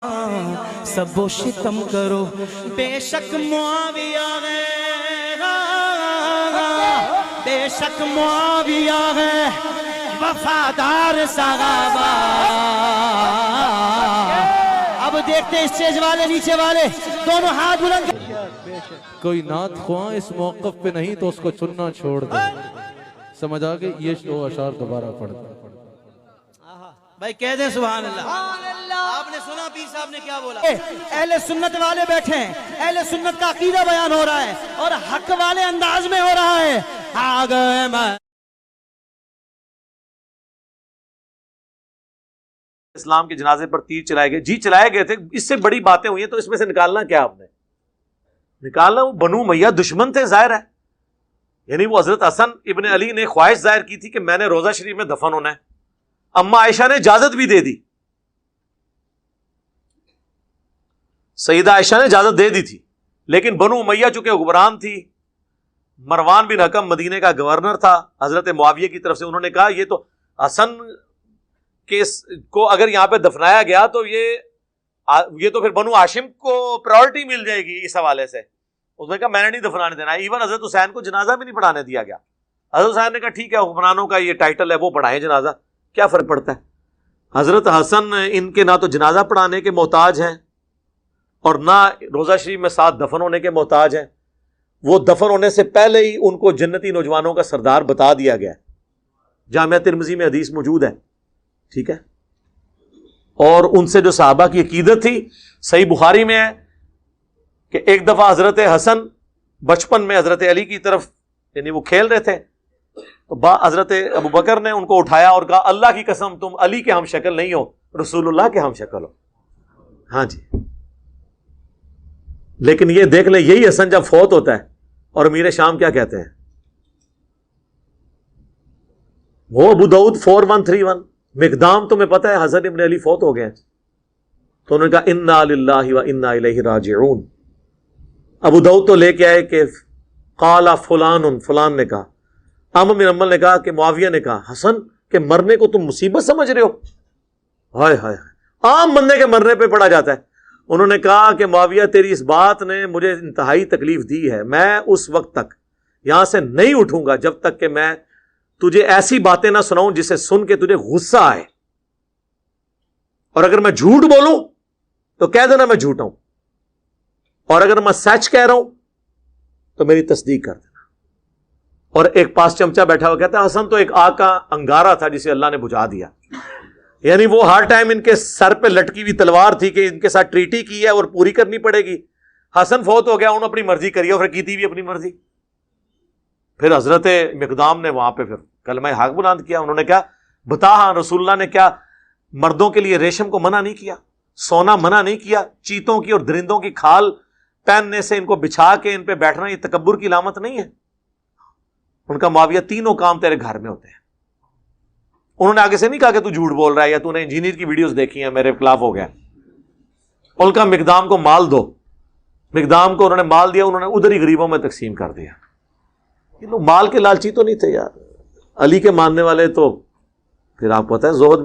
سب و شتم کرو بے شک معاویہ ہے، بے شک معاویہ ہے وفادار صحابہ۔ اب دیکھتے اسٹیج والے نیچے والے دونوں ہاتھ بلند۔ کوئی نعت خواہ اس موقف پہ نہیں تو اس کو چننا چھوڑ دے۔ سمجھ آگے یہ شو اشعار دوبارہ پڑھ دیں بھائی، کہہ دیں سبحان اللہ۔ آپ نے سنا پیر صاحب نے کیا بولا؟ اہل سنت والے بیٹھے ہیں، اہل سنت کا عقیدہ بیان ہو رہا ہے اور حق والے انداز میں ہو رہا ہے۔ آگے میں اسلام کے جنازے پر تیر چلائے گئے، جی چلائے گئے تھے، اس سے بڑی باتیں ہوئی ہیں، تو اس میں سے نکالنا کیا آپ نے؟ نکالنا وہ بنو امیہ دشمن تھے، ظاہر ہے، یعنی وہ حضرت حسن ابن علی نے خواہش ظاہر کی تھی کہ میں نے روضہ شریف میں دفن ہونا ہے۔ اما عائشہ نے اجازت بھی دے دی، سیدہ عائشہ نے اجازت دے دی تھی، لیکن بنو امیہ چونکہ حکمران تھی، مروان بن حکم مدینے کا گورنر تھا حضرت معاویہ کی طرف سے، انہوں نے کہا یہ تو حسن کو اگر یہاں پہ دفنایا گیا تو یہ تو پھر بنو ہاشم کو پرائورٹی مل جائے گی اس حوالے سے۔ اس نے کہا میں نے نہیں دفنانے دینا، ایون حضرت حسین کو جنازہ بھی نہیں پڑھانے دیا گیا۔ حضرت حسین نے کہا ٹھیک ہے، حکمرانوں کا یہ ٹائٹل ہے، وہ پڑھائیں جنازہ، کیا فرق پڑتا ہے۔ حضرت حسن ان کے نہ تو جنازہ پڑھانے کے محتاج ہیں اور نہ روضہ شریف میں ساتھ دفن ہونے کے محتاج ہیں، وہ دفن ہونے سے پہلے ہی ان کو جنتی نوجوانوں کا سردار بتا دیا گیا ہے، جامعہ ترمذی میں حدیث موجود ہے، ٹھیک ہے۔ اور ان سے جو صحابہ کی عقیدت تھی، صحیح بخاری میں ہے کہ ایک دفعہ حضرت حسن بچپن میں حضرت علی کی طرف، یعنی وہ کھیل رہے تھے، تو حضرت ابو بکر نے ان کو اٹھایا اور کہا اللہ کی قسم تم علی کے ہم شکل نہیں ہو، رسول اللہ کے ہم شکل ہو۔ ہاں جی، لیکن یہ دیکھ لیں، یہی حسن جب فوت ہوتا ہے اور امیر شام کیا کہتے ہیں، وہ ابو داؤد 4131 مقدام، تمہیں پتہ ہے حسن ابن علی فوت ہو گئے، تو انہوں نے کہا انا للہ و انا الیہ راجعون۔ ابو داؤد تو لے کے آئے کہ قال فلان، فلان نے کہا، عامر بن حنبل نے کہا کہ معاویہ نے کہا حسن کے مرنے کو تم مصیبت سمجھ رہے ہو؟ ہائے ہائے، عام بندے کے مرنے پہ پڑا جاتا ہے۔ انہوں نے کہا کہ معاویہ تیری اس بات نے مجھے انتہائی تکلیف دی ہے، میں اس وقت تک یہاں سے نہیں اٹھوں گا جب تک کہ میں تجھے ایسی باتیں نہ سناؤں جسے سن کے تجھے غصہ آئے، اور اگر میں جھوٹ بولوں تو کہہ دینا میں جھوٹا ہوں، اور اگر میں سچ کہہ رہا ہوں تو میری تصدیق کر دینا۔ اور ایک پاس چمچا بیٹھا ہوا کہتا ہے حسن تو ایک آگ کا انگارہ تھا جسے اللہ نے بجھا دیا، یعنی وہ ہر ٹائم ان کے سر پہ لٹکی ہوئی تلوار تھی کہ ان کے ساتھ ٹریٹی کی ہے اور پوری کرنی پڑے گی۔ حسن فوت ہو گیا، انہوں نے اپنی مرضی کری اور پھر کی تھی بھی اپنی مرضی۔ پھر حضرت مقدام نے وہاں پہ پھر کلمہ حق بلند کیا، انہوں نے کہا بتا ہاں رسول اللہ نے کیا مردوں کے لیے ریشم کو منع نہیں کیا، سونا منع نہیں کیا، چیتوں کی اور درندوں کی کھال پہننے سے ان کو بچھا کے ان پہ بیٹھنا یہ تکبر کی علامت نہیں ہے؟ ان کا معاویہ تینوں کام تیرے گھر میں ہوتے ہیں۔ انہوں نے آگے سے نہیں کہا کہ تو جھوٹ بول رہا ہے یا تو نے انجینئر کی ویڈیوز دیکھی ہیں میرے خلاف ہو گیا، ان کا مقدام کو مال دو، مقدام کو انہوں نے مال دیا، انہوں نے ادھر ہی غریبوں میں تقسیم کر دیا۔ یہ لوگ مال کے لالچی تو نہیں تھے یار، علی کے ماننے والے تو پھر آپ کو پتہ ہے زہد میں